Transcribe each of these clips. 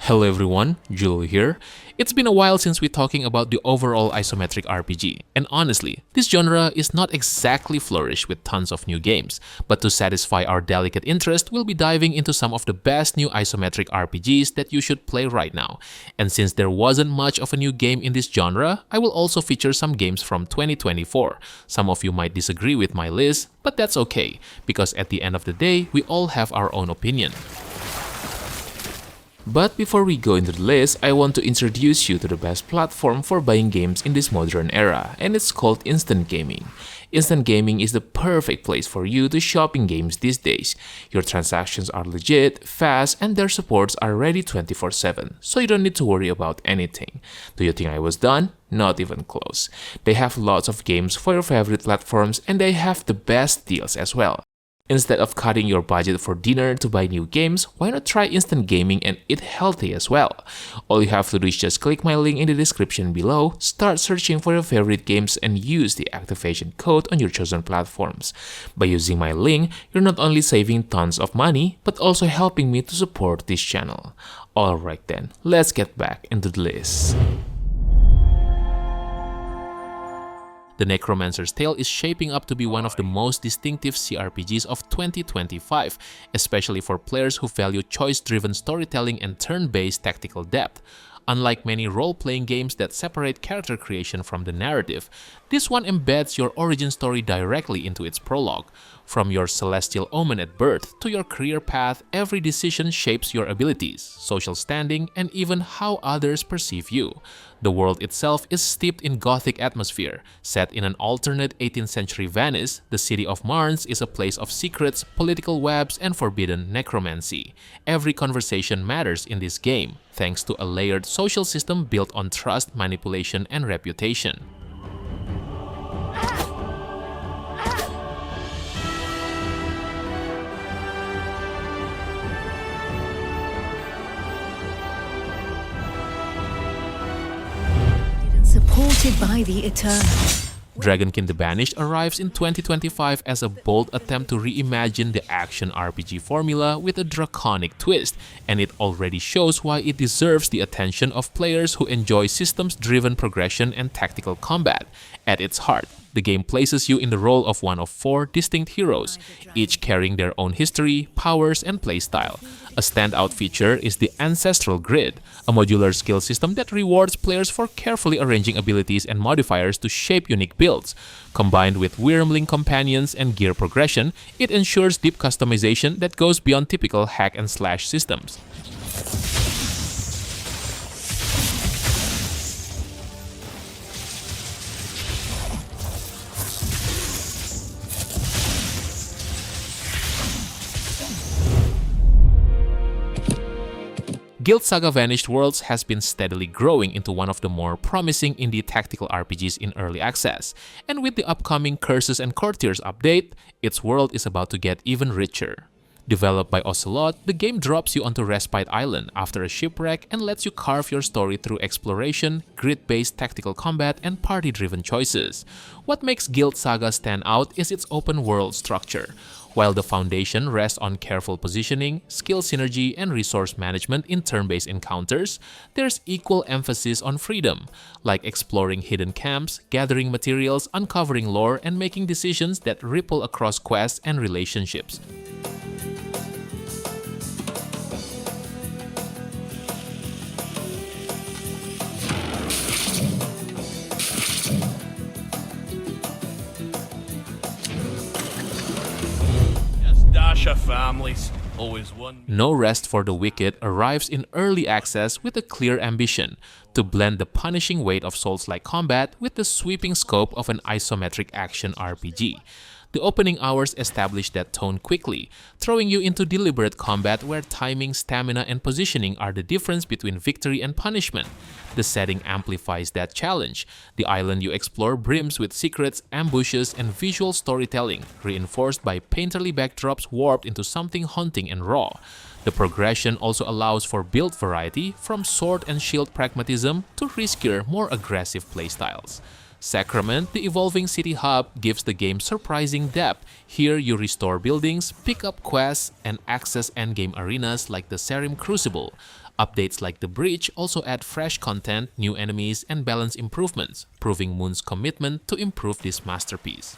Hello everyone, Julio here. It's been a while since we're talking about the overall isometric RPG, and honestly, this genre is not exactly flourished with tons of new games, but to satisfy our delicate interest, we'll be diving into some of the best new isometric RPGs that you should play right now. And since there wasn't much of a new game in this genre, I will also feature some games from 2024. Some of you might disagree with my list, but that's okay, because at the end of the day, we all have our own opinion. But before we go into the list, I want to introduce you to the best platform for buying games in this modern era, and it's called Instant Gaming. Instant Gaming is the perfect place for you to shop in games these days. Your transactions are legit, fast, and their supports are ready 24/7, so you don't need to worry about anything. Do you think I was done? Not even close. They have lots of games for your favorite platforms, and they have the best deals as well. Instead of cutting your budget for dinner to buy new games, why not try Instant Gaming and eat healthy as well? All you have to do is just click my link in the description below, start searching for your favorite games, and use the activation code on your chosen platforms. By using my link, you're not only saving tons of money, but also helping me to support this channel. Alright then, let's get back into the list. The Necromancer's Tale is shaping up to be one of the most distinctive CRPGs of 2025, especially for players who value choice-driven storytelling and turn-based tactical depth. Unlike many role-playing games that separate character creation from the narrative, this one embeds your origin story directly into its prologue. From your celestial omen at birth to your career path, every decision shapes your abilities, social standing, and even how others perceive you. The world itself is steeped in Gothic atmosphere. Set in an alternate 18th century Venice, the city of Marnes is a place of secrets, political webs, and forbidden necromancy. Every conversation matters in this game, thanks to a layered social system built on trust, manipulation, and reputation. Supported by the Eternal. Dragonkin the Banished arrives in 2025 as a bold attempt to reimagine the action RPG formula with a draconic twist, and it already shows why it deserves the attention of players who enjoy systems-driven progression and tactical combat. At its heart, the game places you in the role of one of 4 distinct heroes, each carrying their own history, powers, and playstyle. A standout feature is the Ancestral Grid, a modular skill system that rewards players for carefully arranging abilities and modifiers to shape unique builds. Combined with Wyrmling companions and gear progression, it ensures deep customization that goes beyond typical hack-and-slash systems. Guild Saga Vanished Worlds has been steadily growing into one of the more promising indie tactical RPGs in early access, and with the upcoming Curses and Courtiers update, its world is about to get even richer. Developed by Ocelot, the game drops you onto Respite Island after a shipwreck and lets you carve your story through exploration, grid-based tactical combat, and party-driven choices. What makes Guild Saga stand out is its open-world structure. While the foundation rests on careful positioning, skill synergy, and resource management in turn-based encounters, there's equal emphasis on freedom, like exploring hidden camps, gathering materials, uncovering lore, and making decisions that ripple across quests and relationships. Families, always one. No Rest for the Wicked arrives in early access with a clear ambition to blend the punishing weight of Souls-like combat with the sweeping scope of an isometric action RPG. The opening hours establish that tone quickly, throwing you into deliberate combat where timing, stamina, and positioning are the difference between victory and punishment. The setting amplifies that challenge. The island you explore brims with secrets, ambushes, and visual storytelling, reinforced by painterly backdrops warped into something haunting and raw. The progression also allows for build variety, from sword and shield pragmatism to riskier, more aggressive playstyles. Sacrament, the evolving city hub, gives the game surprising depth. Here you restore buildings, pick up quests, and access endgame arenas like the Serim Crucible. Updates like The Breach also add fresh content, new enemies, and balance improvements, proving Moon's commitment to improve this masterpiece.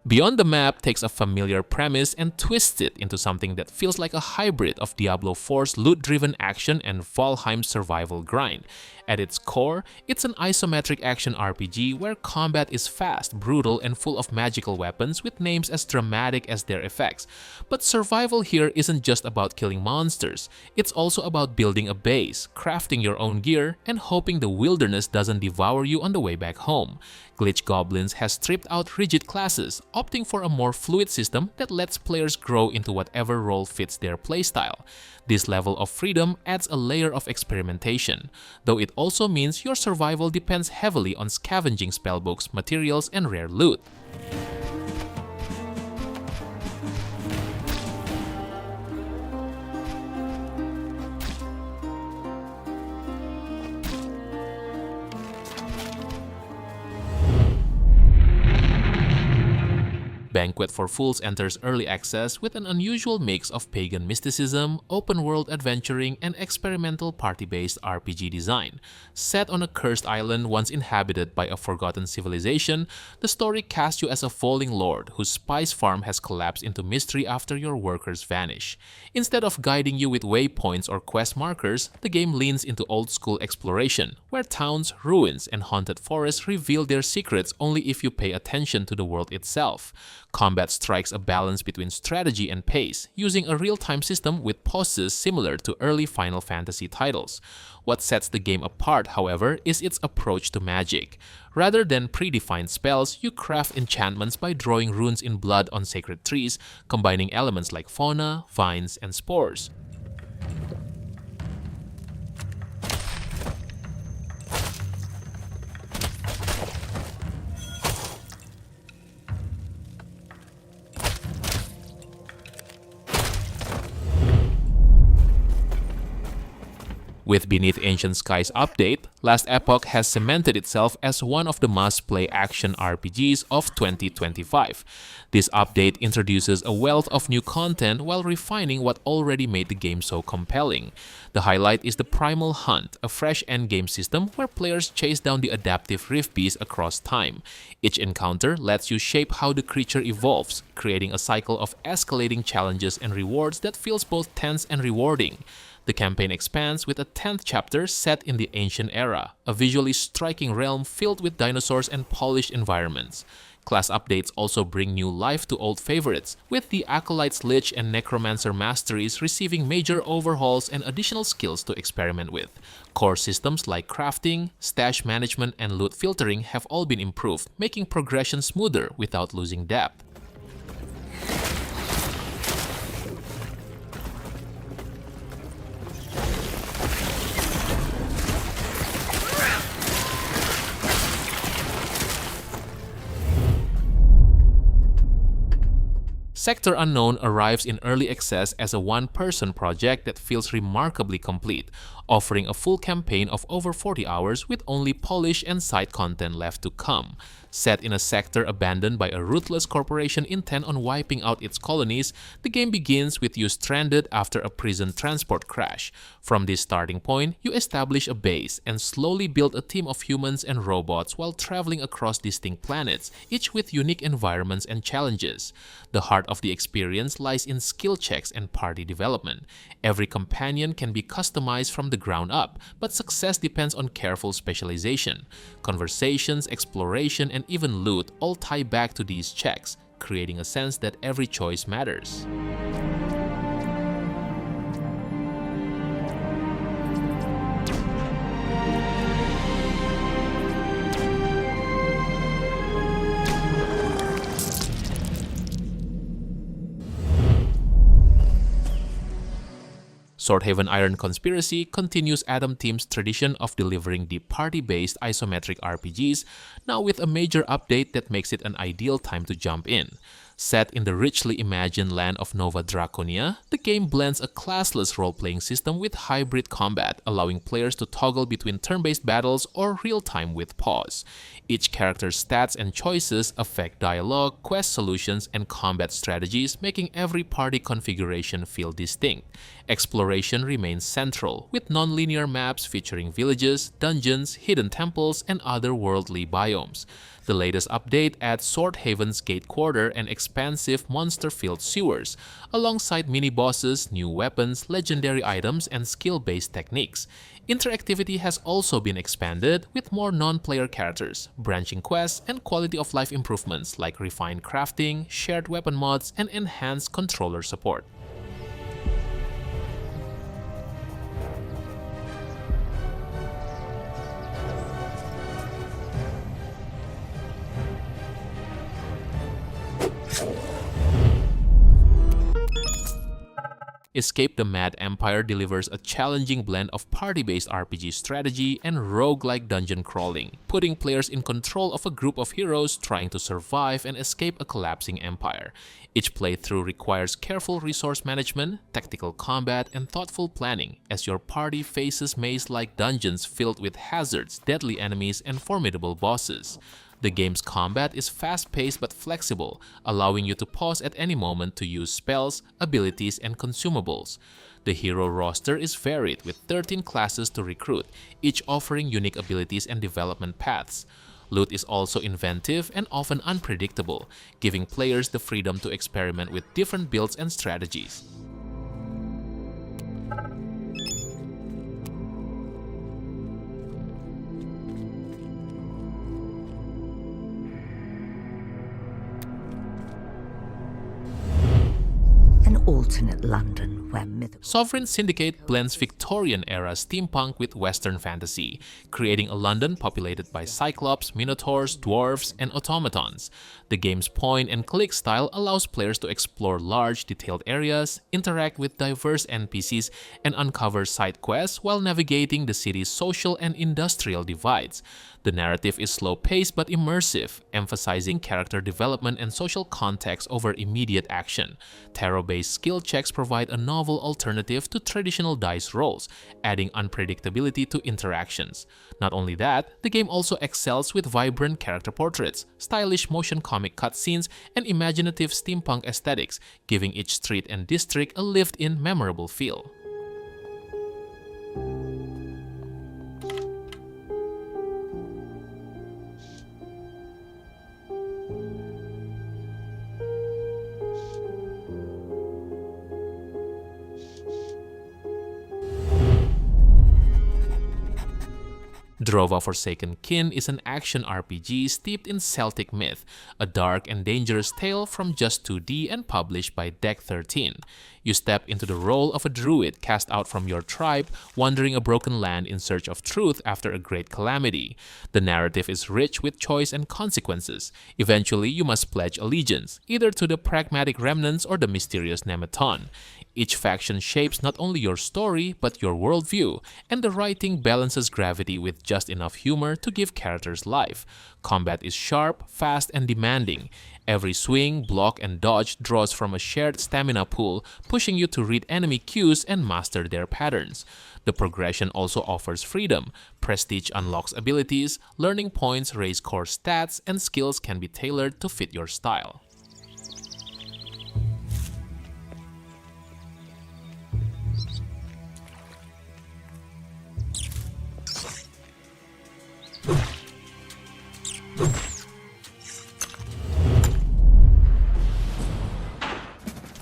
Beyond the Map takes a familiar premise and twists it into something that feels like a hybrid of Diablo 4's loot-driven action and Valheim's survival grind. At its core, it's an isometric action RPG where combat is fast, brutal, and full of magical weapons with names as dramatic as their effects. But survival here isn't just about killing monsters, it's also about building a base, crafting your own gear, and hoping the wilderness doesn't devour you on the way back home. Glitch Goblins has stripped out rigid classes, opting for a more fluid system that lets players grow into whatever role fits their playstyle. This level of freedom adds a layer of experimentation, though it also means your survival depends heavily on scavenging spellbooks, materials, and rare loot. Banquet for Fools enters early access with an unusual mix of pagan mysticism, open-world adventuring, and experimental party-based RPG design. Set on a cursed island once inhabited by a forgotten civilization, the story casts you as a falling lord whose spice farm has collapsed into mystery after your workers vanish. Instead of guiding you with waypoints or quest markers, the game leans into old-school exploration, where towns, ruins, and haunted forests reveal their secrets only if you pay attention to the world itself. Combat strikes a balance between strategy and pace, using a real-time system with pauses similar to early Final Fantasy titles. What sets the game apart, however, is its approach to magic. Rather than predefined spells, you craft enchantments by drawing runes in blood on sacred trees, combining elements like fauna, vines, and spores. With Beneath Ancient Skies update, Last Epoch has cemented itself as one of the must-play action RPGs of 2025. This update introduces a wealth of new content while refining what already made the game so compelling. The highlight is the Primal Hunt, a fresh endgame system where players chase down the adaptive Rift Beast across time. Each encounter lets you shape how the creature evolves, creating a cycle of escalating challenges and rewards that feels both tense and rewarding. The campaign expands with a 10th chapter set in the Ancient Era, a visually striking realm filled with dinosaurs and polished environments. Class updates also bring new life to old favorites, with the Acolyte's Lich and Necromancer masteries receiving major overhauls and additional skills to experiment with. Core systems like crafting, stash management, and loot filtering have all been improved, making progression smoother without losing depth. Sector Unknown arrives in early access as a one-person project that feels remarkably complete, offering a full campaign of over 40 hours with only polish and side content left to come. Set in a sector abandoned by a ruthless corporation intent on wiping out its colonies, the game begins with you stranded after a prison transport crash. From this starting point, you establish a base and slowly build a team of humans and robots while traveling across distinct planets, each with unique environments and challenges. The heart of the experience lies in skill checks and party development. Every companion can be customized from the ground up, but success depends on careful specialization. Conversations, exploration, and even loot all tie back to these checks, creating a sense that every choice matters. Swordhaven Iron Conspiracy continues Adam Team's tradition of delivering the party-based isometric RPGs, now with a major update that makes it an ideal time to jump in. Set in the richly imagined land of Nova Draconia, the game blends a classless role-playing system with hybrid combat, allowing players to toggle between turn-based battles or real-time with pause. Each character's stats and choices affect dialogue, quest solutions, and combat strategies, making every party configuration feel distinct. Exploration remains central, with non-linear maps featuring villages, dungeons, hidden temples, and otherworldly biomes. The latest update adds Swordhaven's Gate Quarter and expansive monster-filled sewers, alongside mini-bosses, new weapons, legendary items, and skill-based techniques. Interactivity has also been expanded with more non-player characters, branching quests, and quality-of-life improvements like refined crafting, shared weapon mods, and enhanced controller support. Escape the Mad Empire delivers a challenging blend of party-based RPG strategy and roguelike dungeon crawling, putting players in control of a group of heroes trying to survive and escape a collapsing empire. Each playthrough requires careful resource management, tactical combat, and thoughtful planning as your party faces maze-like dungeons filled with hazards, deadly enemies, and formidable bosses. The game's combat is fast-paced but flexible, allowing you to pause at any moment to use spells, abilities, and consumables. The hero roster is varied with 13 classes to recruit, each offering unique abilities and development paths. Loot is also inventive and often unpredictable, giving players the freedom to experiment with different builds and strategies. Alternate London where Sovereign Syndicate blends Victorian-era steampunk with Western fantasy, creating a London populated by Cyclops, Minotaurs, dwarves, and automatons. The game's point-and-click style allows players to explore large, detailed areas, interact with diverse NPCs, and uncover side quests while navigating the city's social and industrial divides. The narrative is slow-paced but immersive, emphasizing character development and social context over immediate action. Tarot-based skill checks provide a novel alternative to traditional dice rolls, adding unpredictability to interactions. Not only that, the game also excels with vibrant character portraits, stylish motion comic cutscenes, and imaginative steampunk aesthetics, giving each street and district a lived-in, memorable feel. Drova Forsaken Kin is an action RPG steeped in Celtic myth, a dark and dangerous tale from Just 2D and published by Deck 13. You step into the role of a druid cast out from your tribe, wandering a broken land in search of truth after a great calamity. The narrative is rich with choice and consequences. Eventually, you must pledge allegiance, either to the pragmatic remnants or the mysterious Nemeton. Each faction shapes not only your story, but your worldview, and the writing balances gravity with just enough humor to give characters life. Combat is sharp, fast, and demanding. Every swing, block, and dodge draws from a shared stamina pool, pushing you to read enemy cues and master their patterns. The progression also offers freedom. Prestige unlocks abilities, learning points raise core stats, and skills can be tailored to fit your style.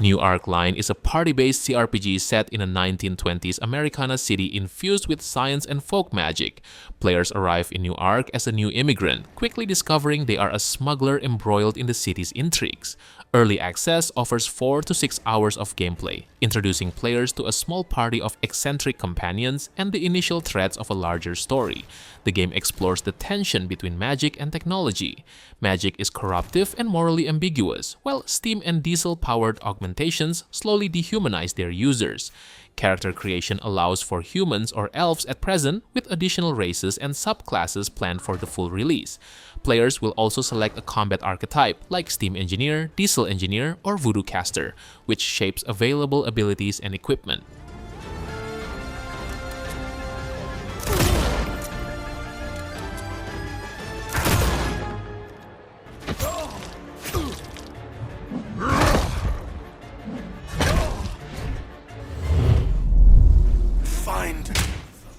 New Arc Line is a party-based CRPG set in a 1920s Americana city infused with science and folk magic. Players arrive in New Arc as a new immigrant, quickly discovering they are a smuggler embroiled in the city's intrigues. Early Access offers 4 to 6 hours of gameplay, introducing players to a small party of eccentric companions and the initial threads of a larger story. The game explores the tension between magic and technology. Magic is corruptive and morally ambiguous, while steam and diesel-powered augmentations slowly dehumanize their users. Character creation allows for humans or elves at present, with additional races and subclasses planned for the full release. Players will also select a combat archetype like Steam Engineer, Diesel Engineer, or Voodoo Caster, which shapes available abilities and equipment.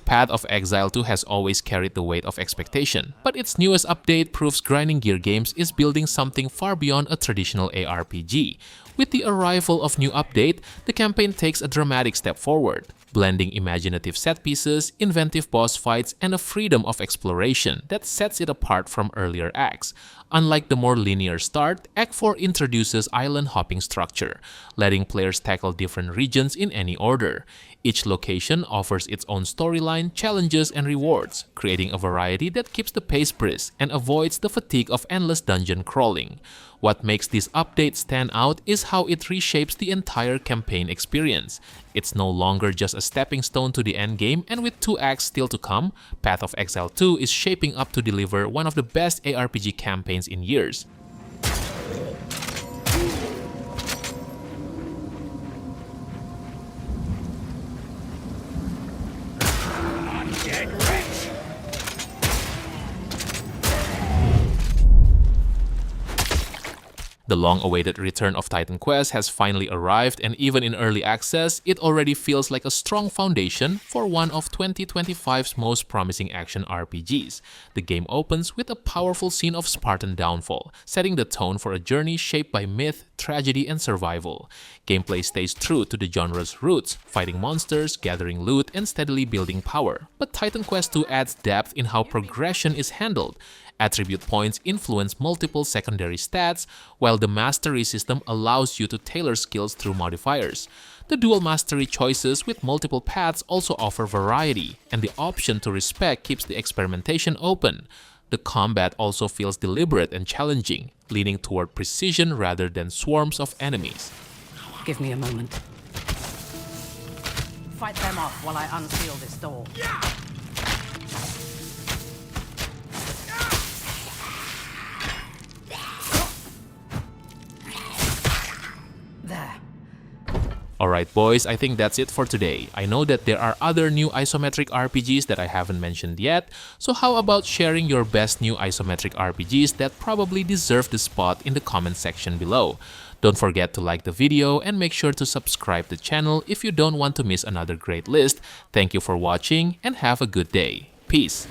Path of Exile 2 has always carried the weight of expectation, but its newest update proves Grinding Gear Games is building something far beyond a traditional ARPG. With the arrival of new update, the campaign takes a dramatic step forward, blending imaginative set pieces, inventive boss fights, and a freedom of exploration that sets it apart from earlier acts. Unlike the more linear start, Act 4 introduces island hopping structure, letting players tackle different regions in any order. Each location offers its own storyline, challenges, and rewards, creating a variety that keeps the pace brisk and avoids the fatigue of endless dungeon crawling. What makes this update stand out is how it reshapes the entire campaign experience. It's no longer just a stepping stone to the endgame, and with 2 acts still to come, Path of Exile 2 is shaping up to deliver one of the best ARPG campaigns in years. The long-awaited return of Titan Quest has finally arrived, and even in early access, it already feels like a strong foundation for one of 2025's most promising action RPGs. The game opens with a powerful scene of Spartan downfall, setting the tone for a journey shaped by myth, tragedy, and survival. Gameplay stays true to the genre's roots, fighting monsters, gathering loot, and steadily building power. But Titan Quest II adds depth in how progression is handled. Attribute points influence multiple secondary stats, while the mastery system allows you to tailor skills through modifiers. The dual mastery choices with multiple paths also offer variety, and the option to respec keeps the experimentation open. The combat also feels deliberate and challenging, leaning toward precision rather than swarms of enemies. Give me a moment. Fight them off while I unseal this door. There. Alright boys, I think that's it for today. I know that there are other new isometric RPGs that I haven't mentioned yet, so how about sharing your best new isometric RPGs that probably deserve the spot in the comment section below. Don't forget to like the video and make sure to subscribe to the channel if you don't want to miss another great list. Thank you for watching and have a good day. Peace!